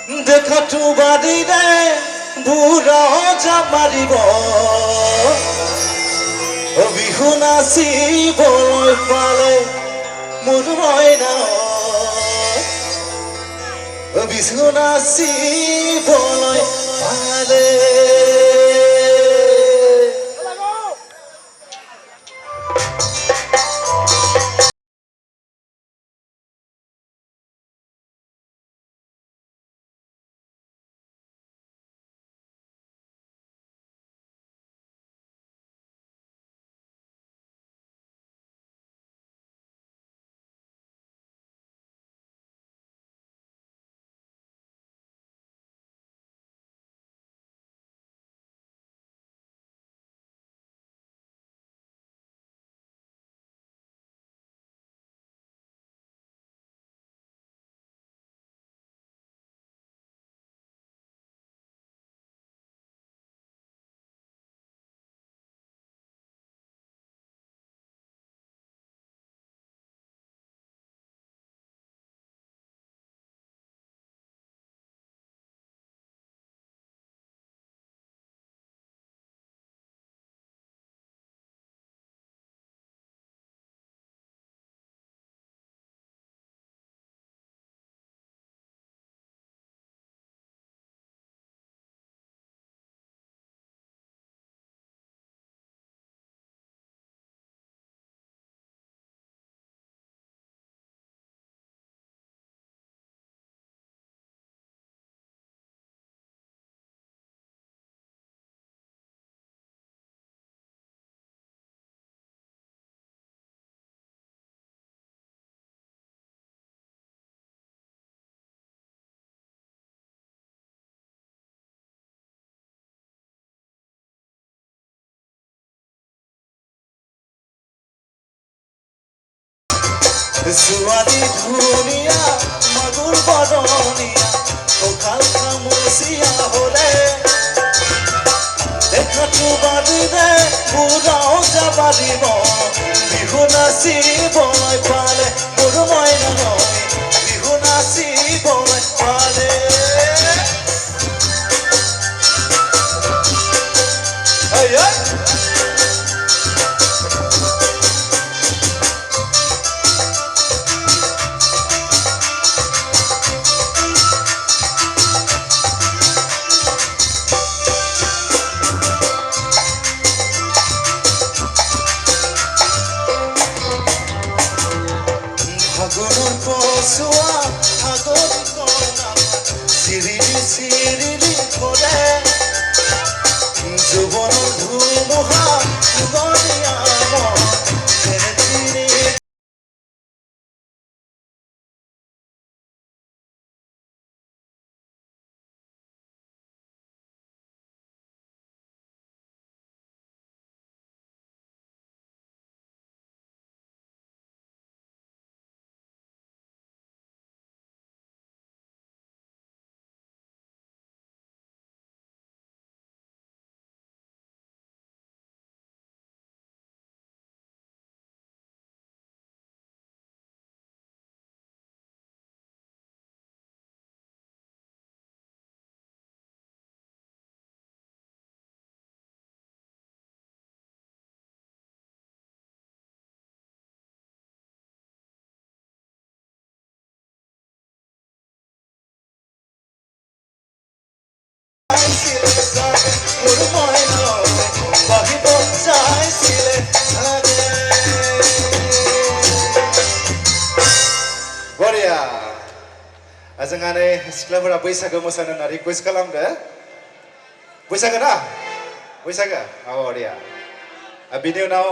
দেখাটো বাদিলে বুঢ়া জামাৰিব বিহু নাচিবলৈ পালে মোৰ মইনা বিহু নাচিবলৈ পালে ছোৱালী ধুনীয়া মাগুৰ বৰণীয়া কঁকাল খামুচিয়া হ'লে দেখাটো বাদিলে বুঢ়াও জামাৰিব বিহু নাচিবলৈ পালে মোৰ মইনা বিহু নাচিবলৈ পালে ফাগুনৰ পচোৱা আগত কণা চিৰিলি চিৰিলি কৰে যৌৱনৰ ধুমুহা উগনিয়া जोंहानै सिख्लाफोरा बैसागो मोसानो होनना रिकुवेस्ट खालामदो बैसागो ना बैसागो औ दे बिनि उनाव